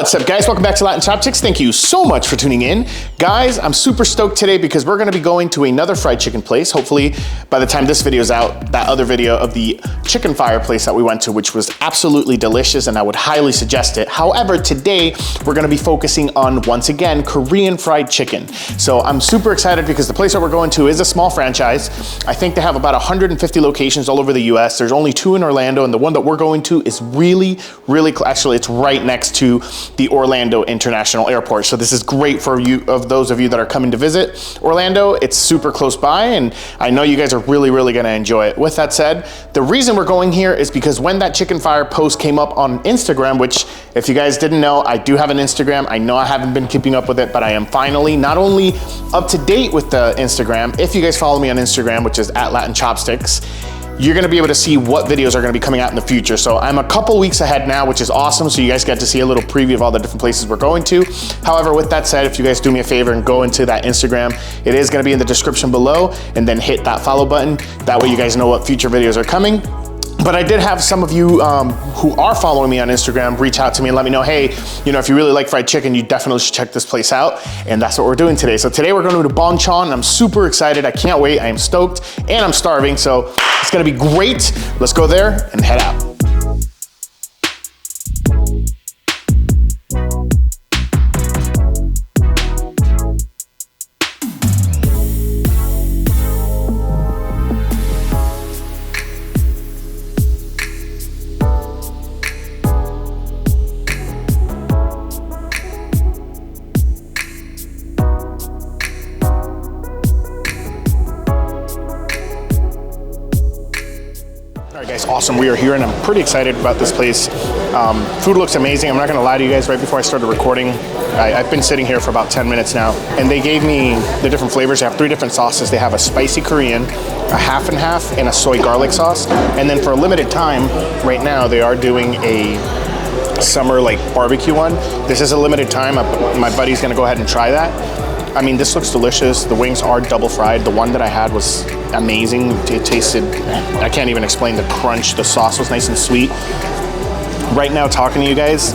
What's up, guys? Welcome back to Latin Chopsticks. Thank you so much for tuning in. Guys, I'm super stoked today because we're gonna be going to another fried chicken place. Hopefully, by the time this video is out, that other video of the chicken fire place that we went to, which was absolutely delicious, and I would highly suggest it. However, today, we're gonna be focusing on, once again, Korean fried chicken. So I'm super excited because the place that we're going to is a small franchise. I think they have about 150 locations all over the US. There's only 2 in Orlando, and the one that we're going to is really, actually, it's right next to the Orlando International Airport. So this is great for you, of those of you that are coming to visit Orlando. It's super close by, and I know you guys are really gonna enjoy it. With that said, the reason we're going here is because when that chicken fire post came up on Instagram, which if you guys didn't know, I do have an Instagram. I know I haven't been keeping up with it, but I am finally not only up to date with the Instagram. If you guys follow me on Instagram, which is @LatinChopsticks, you're gonna be able to see what videos are gonna be coming out in the future. So I'm a couple weeks ahead now, which is awesome. So you guys get to see a little preview of all the different places we're going to. However, with that said, if you guys do me a favor and go into that Instagram, it is gonna be in the description below, and then hit that follow button. That way you guys know what future videos are coming. But I did have some of you who are following me on Instagram reach out to me and let me know, hey, you know, if you really like fried chicken, you definitely should check this place out. And that's what we're doing today. So today we're going to Bonchon, and I'm super excited. I can't wait. I am stoked, and I'm starving. So it's gonna be great. Let's go there and head out. All right, guys, awesome. We are here, and I'm pretty excited about this place. Food looks amazing. I'm not gonna lie to you guys, right before I started recording, I've been sitting here for about 10 minutes now, and they gave me the different flavors. They have 3 different sauces. They have a spicy Korean, a half and half, and a soy garlic sauce. And then for a limited time, right now, they are doing a summer like barbecue one. This is a limited time. My buddy's gonna go ahead and try that. I mean, this looks delicious. The wings are double fried. The one that I had was amazing. It tasted, I can't even explain the crunch. The sauce was nice and sweet. Right now, talking to you guys,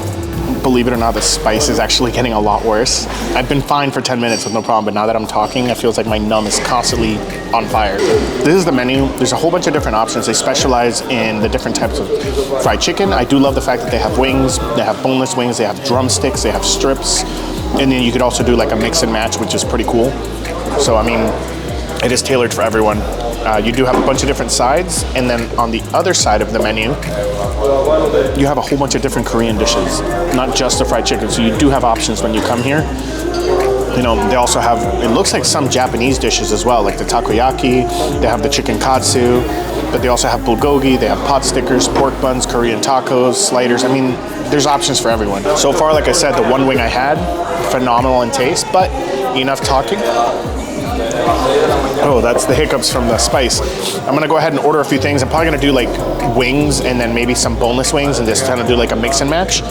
believe it or not, the spice is actually getting a lot worse. I've been fine for 10 minutes with no problem, but now that I'm talking, it feels like my numb is constantly on fire. This is the menu. There's a whole bunch of different options. They specialize in the different types of fried chicken. I do love the fact that they have wings, they have boneless wings, they have drumsticks, they have strips, and then you could also do like a mix and match, which is pretty cool. So, I mean, it is tailored for everyone. You do have a bunch of different sides, and then on the other side of the menu, you have a whole bunch of different Korean dishes, not just the fried chicken. So you do have options when you come here. You know, they also have, it looks like some Japanese dishes as well, like the takoyaki, they have the chicken katsu, but they also have bulgogi, they have pot stickers, pork buns, Korean tacos, sliders. I mean, there's options for everyone. So far, like I said, the one wing I had, phenomenal in taste, but enough talking. Oh, that's the hiccups from the spice. I'm gonna go ahead and order a few things. I'm probably gonna do like wings and then maybe some boneless wings and just kind of do like a mix and match.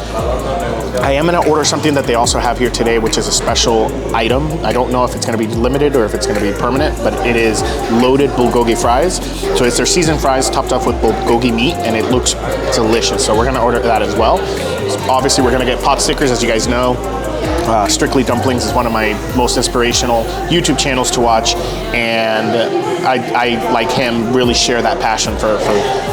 I am gonna order something that they also have here today, which is a special item. I don't know if it's gonna be limited or if it's gonna be permanent, but it is loaded bulgogi fries. So it's their seasoned fries topped off with bulgogi meat, and it looks delicious. So we're gonna order that as well. So obviously, we're gonna get pot stickers, as you guys know. Strictly Dumplings is one of my most inspirational YouTube channels to watch, and I like him, really share that passion for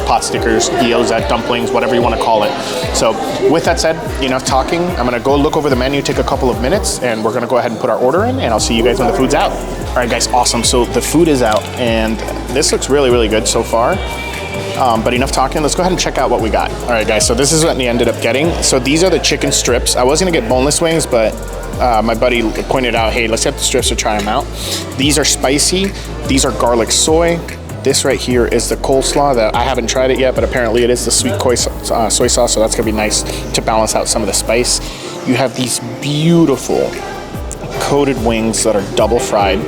pot stickers, gyoza, dumplings, whatever you want to call it. So with that said, enough talking. I'm gonna go look over the menu, take a couple of minutes, and we're gonna go ahead and put our order in, and I'll see you guys when the food's out. All right, guys, awesome. So the food is out, and this looks really good so far. But enough talking, let's go ahead and check out what we got. All right, guys, so this is what we ended up getting. So these are the chicken strips. I was gonna get boneless wings, but my buddy pointed out, hey, let's get the strips to try them out. These are spicy. These are garlic soy. This right here is the coleslaw that I haven't tried it yet, but apparently it is the sweet soy sauce, so that's gonna be nice to balance out some of the spice. You have these beautiful coated wings that are double fried.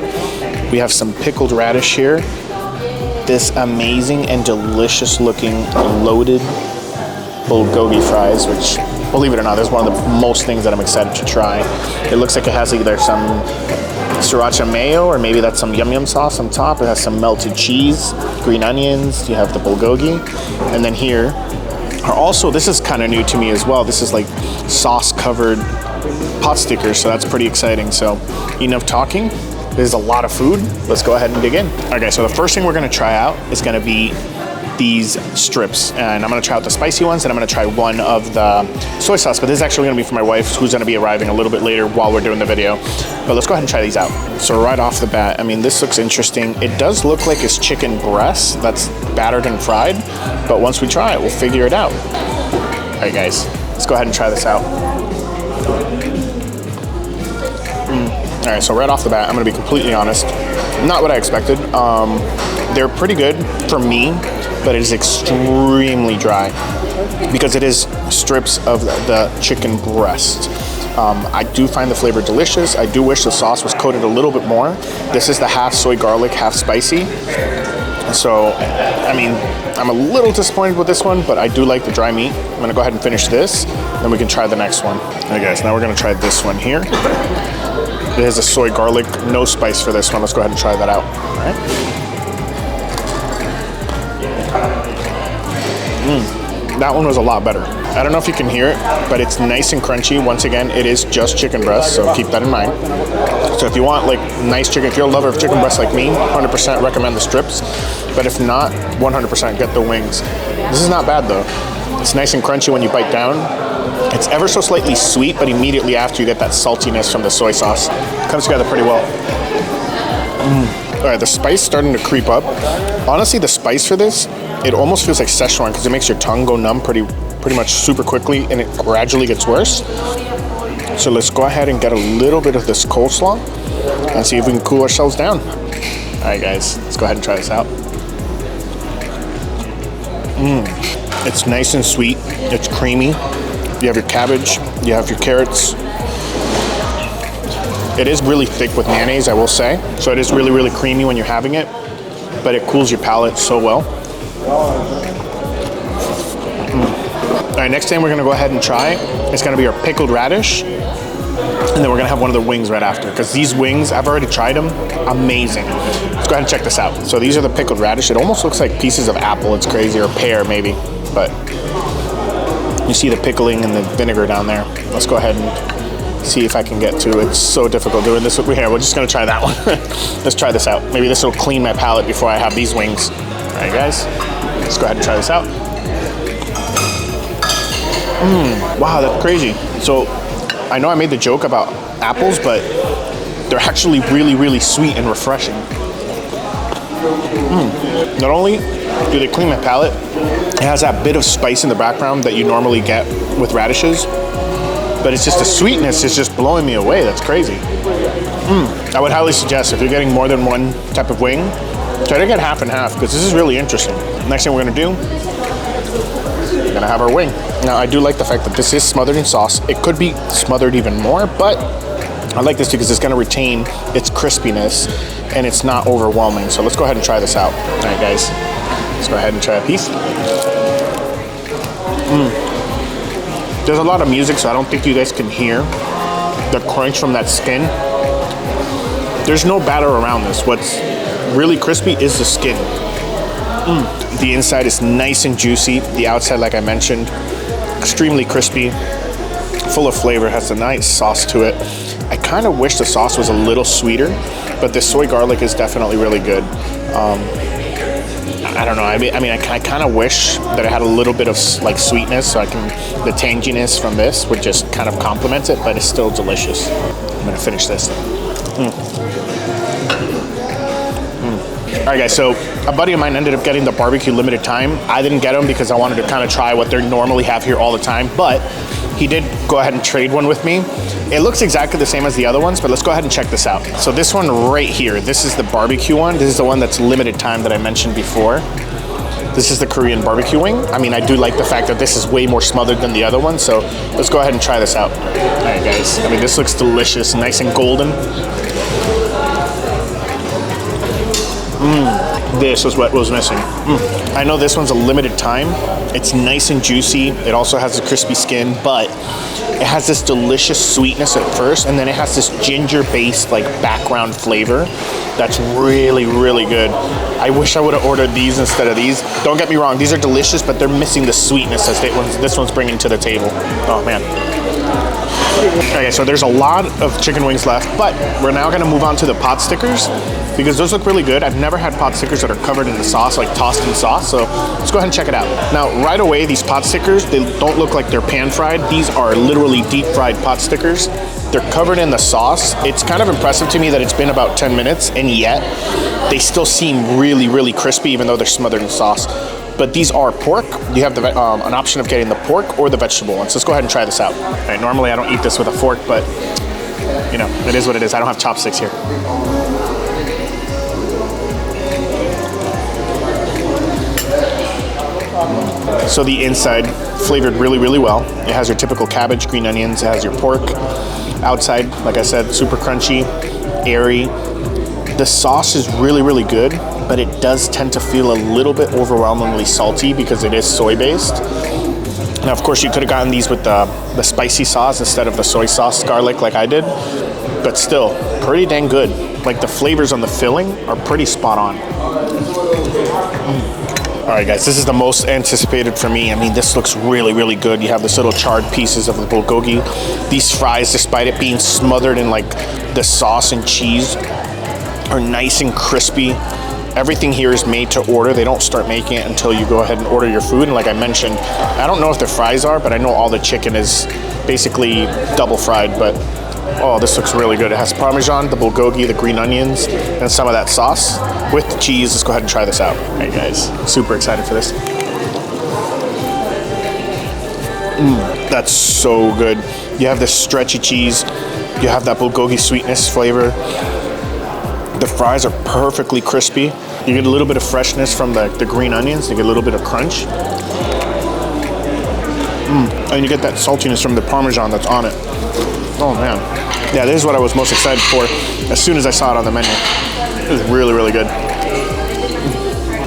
We have some pickled radish here. This amazing and delicious looking loaded bulgogi fries, which, believe it or not, this is one of the most things that I'm excited to try. It looks like it has either some sriracha mayo, or maybe that's some yum yum sauce on top. It has some melted cheese, green onions, you have the bulgogi, and then here are also, this is kind of new to me as well. This is like sauce covered pot stickers, so that's pretty exciting. So enough talking. There's a lot of food. Let's go ahead and dig in. Okay, so the first thing we're gonna try out is gonna be these strips, and I'm gonna try out the spicy ones, and I'm gonna try one of the soy sauce, but this is actually gonna be for my wife, who's gonna be arriving a little bit later while we're doing the video. But let's go ahead and try these out. So right off the bat, I mean, this looks interesting. It does look like it's chicken breast that's battered and fried, but once we try it, we'll figure it out. All right, guys, let's go ahead and try this out. All right, so right off the bat, I'm gonna be completely honest, not what I expected. They're pretty good for me, but it is extremely dry because it is strips of the chicken breast. I do find the flavor delicious. I do wish the sauce was coated a little bit more. This is the half soy garlic, half spicy. So, I mean, I'm a little disappointed with this one, but I do like the dry meat. I'm gonna go ahead and finish this, then we can try the next one. Okay, guys, now we're gonna try this one here. It has a soy garlic, no spice for this one. Let's go ahead and try that out. All right. That one was a lot better. I don't know if you can hear it, but it's nice and crunchy. Once again, it is just chicken breast, so keep that in mind. So if you want like nice chicken, if you're a lover of chicken breast like me, 100% recommend the strips. But if not, 100% get the wings. This is not bad though. It's nice and crunchy when you bite down. It's ever so slightly sweet, but immediately after you get that saltiness from the soy sauce. It comes together pretty well. All right, the spice starting to creep up. Honestly, the spice for this, it almost feels like Szechuan because it makes your tongue go numb pretty much super quickly, and it gradually gets worse. So let's go ahead and get a little bit of this coleslaw and see if we can cool ourselves down. All right, guys, let's go ahead and try this out. It's nice and sweet. It's creamy. You have your cabbage. You have your carrots. It is really thick with mayonnaise, I will say. So it is really, really creamy when you're having it, but it cools your palate so well. All right, next thing we're gonna go ahead and try is gonna be our pickled radish, and then we're gonna have one of the wings right after, because these wings, I've already tried them, amazing. Let's go ahead and check this out. So these are the pickled radish. It almost looks like pieces of apple, it's crazy, or pear maybe, but you see the pickling and the vinegar down there. Let's go ahead and see if I can get to it. It's so difficult doing this here. We're just gonna try that one. Let's try this out. Maybe this will clean my palate before I have these wings. All right, guys, let's go ahead and try this out. Wow, that's crazy. So I know I made the joke about apples, but they're actually really, really sweet and refreshing. Not only do they clean my palate, it has that bit of spice in the background that you normally get with radishes, but it's just the sweetness is just blowing me away. That's crazy. I would highly suggest if you're getting more than one type of wing, try to get half and half, because this is really interesting. Next thing we're gonna do, we're gonna have our wing. Now, I do like the fact that this is smothered in sauce. It could be smothered even more, but I like this because it's gonna retain its crispiness and it's not overwhelming. So let's go ahead and try this out. All right, guys, let's go ahead and try a piece. There's a lot of music, so I don't think you guys can hear the crunch from that skin. There's no batter around this. What's really crispy is the skin. The inside is nice and juicy. The outside, like I mentioned, extremely crispy, full of flavor, has a nice sauce to it. I kind of wish the sauce was a little sweeter, but this soy garlic is definitely really good. I don't know. I mean, I kind of wish that it had a little bit of like sweetness, so the tanginess from this would just kind of complement it, but it's still delicious. I'm gonna finish this. All right, guys, so a buddy of mine ended up getting the barbecue limited time. I didn't get them because I wanted to kind of try what they normally have here all the time, but he did go ahead and trade one with me. It looks exactly the same as the other ones, but let's go ahead and check this out. So this one right here, this is the barbecue one. This is the one that's limited time that I mentioned before. This is the Korean barbecue wing. I mean, I do like the fact that this is way more smothered than the other one, so let's go ahead and try this out. All right, guys, I mean, this looks delicious, nice and golden. This is what was missing. I know this one's a limited time. It's nice and juicy. It also has a crispy skin, but it has this delicious sweetness at first, and then it has this ginger-based like background flavor that's really, really good. I wish I would have ordered these instead of these. Don't get me wrong, these are delicious, but they're missing the sweetness as this one's bringing to the table. Oh man. Okay, so there's a lot of chicken wings left, but we're now gonna move on to the pot stickers because those look really good. I've never had pot stickers that are covered in the sauce, like tossed in sauce, so let's go ahead and check it out. Now, right away, these pot stickers, they don't look like they're pan fried. These are literally deep fried pot stickers. They're covered in the sauce. It's kind of impressive to me that it's been about 10 minutes, and yet they still seem really, really crispy, even though they're smothered in sauce. But these are pork. You have an option of getting the pork or the vegetable ones. Let's go ahead and try this out. All right, normally I don't eat this with a fork, but you know, it is what it is. I don't have chopsticks here. So the inside, flavored really, really well. It has your typical cabbage, green onions. It has your pork. Outside, like I said, super crunchy, airy. The sauce is really, really good, but it does tend to feel a little bit overwhelmingly salty because it is soy-based. Now, of course, you could have gotten these with the spicy sauce instead of the soy sauce garlic like I did, but still, pretty dang good. Like, the flavors on the filling are pretty spot on. All right, guys, this is the most anticipated for me. I mean, this looks really, really good. You have this little charred pieces of the bulgogi. These fries, despite it being smothered in, like, the sauce and cheese, are nice and crispy. Everything here is made to order. They don't start making it until you go ahead and order your food. And like I mentioned, I don't know if the fries are, but I know all the chicken is basically double fried. But oh, this looks really good. It has Parmesan, the bulgogi, the green onions, and some of that sauce with the cheese. Let's go ahead and try this out. All right, guys, super excited for this. That's so good. You have this stretchy cheese. You have that bulgogi sweetness flavor. The fries are perfectly crispy. You get a little bit of freshness from the green onions. You get a little bit of crunch. And you get that saltiness from the Parmesan that's on it. Oh man. Yeah, this is what I was most excited for as soon as I saw it on the menu. It was really, really good.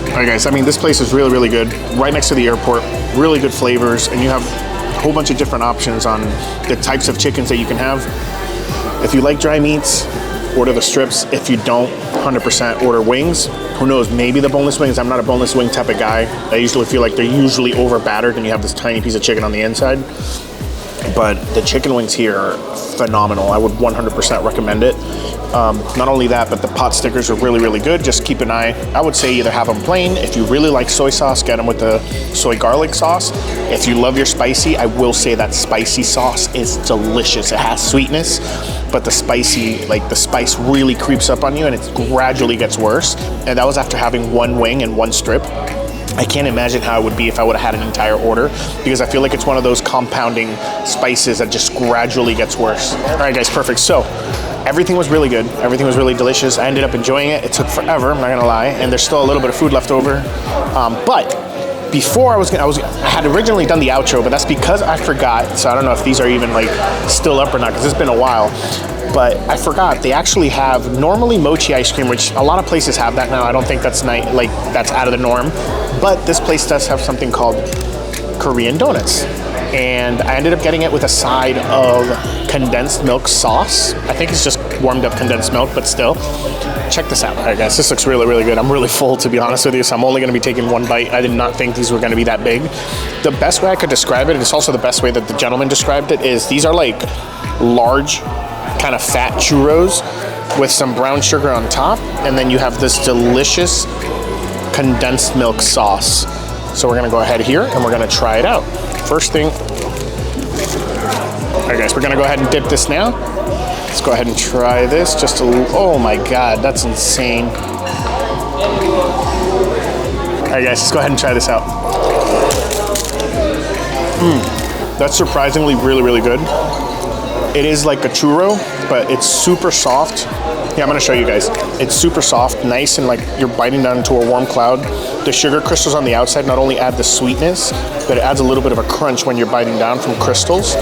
All right, guys, I mean, this place is really, really good. Right next to the airport, really good flavors, and you have a whole bunch of different options on the types of chickens that you can have. If you like dry meats, order the strips. If you don't, 100% order wings. Who knows, maybe the boneless wings. I'm not a boneless wing type of guy. I usually feel like they're usually over battered and you have this tiny piece of chicken on the inside. But the chicken wings here are phenomenal. I would 100% recommend it. Not only that, but the pot stickers are really, really good. Just keep an eye. I would say either have them plain. If you really like soy sauce, get them with the soy garlic sauce. If you love your spicy, I will say that spicy sauce is delicious. It has sweetness, but the spice really creeps up on you and it gradually gets worse. And that was after having one wing and one strip. I can't imagine how it would be if I would have had an entire order because I feel like it's one of those compounding spices that just gradually gets worse. All right, guys, perfect. So everything was really good. Everything was really delicious. I ended up enjoying it. It took forever, I'm not gonna lie, and there's still a little bit of food left over. But before I had originally done the outro, but that's because I forgot. So I don't know if these are even like still up or not because it's been a while. But I forgot, they actually have normally mochi ice cream, which a lot of places have that now. I don't think that's that's out of the norm. But this place does have something called Korean donuts. And I ended up getting it with a side of condensed milk sauce. I think it's just warmed up condensed milk, but still. Check this out. All right, guys, this looks really, really good. I'm really full, to be honest with you, so I'm only gonna be taking one bite. I did not think these were gonna be that big. The best way I could describe it, and it's also the best way that the gentleman described it, is these are like large, kind of fat churros with some brown sugar on top, and then you have this delicious condensed milk sauce. So we're gonna go ahead here and we're gonna try it out. First thing, all right, guys, we're gonna go ahead and dip this now. Let's go ahead and try this. Oh my God, that's insane. All right, guys, let's go ahead and try this out. That's surprisingly really, really good. It is like a churro, but it's super soft. Yeah, I'm gonna show you guys. It's super soft, nice, and like you're biting down into a warm cloud. The sugar crystals on the outside not only add the sweetness, but it adds a little bit of a crunch when you're biting down from crystals.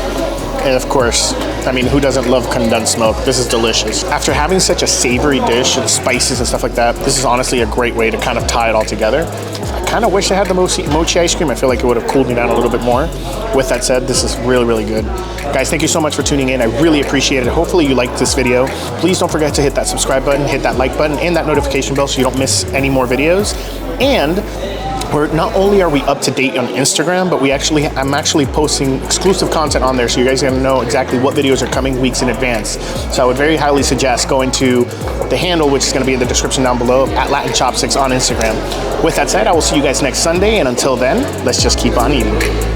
And of course, I mean, who doesn't love condensed milk? This is delicious. After having such a savory dish and spices and stuff like that, this is honestly a great way to kind of tie it all together. I kind of wish I had the mochi ice cream. I feel like it would have cooled me down a little bit more. With that said, this is really, really good. Guys, thank you so much for tuning in. I really appreciate it. Hopefully you liked this video. Please don't forget to hit that subscribe button, hit that like button, and that notification bell so you don't miss any more videos. And not only are we up to date on Instagram, but I'm actually posting exclusive content on there, so you guys are gonna know exactly what videos are coming weeks in advance. So I would very highly suggest going to the handle, which is gonna be in the description down below, at Latin Chopsticks on Instagram. With that said, I will see you guys next Sunday, and until then, let's just keep on eating.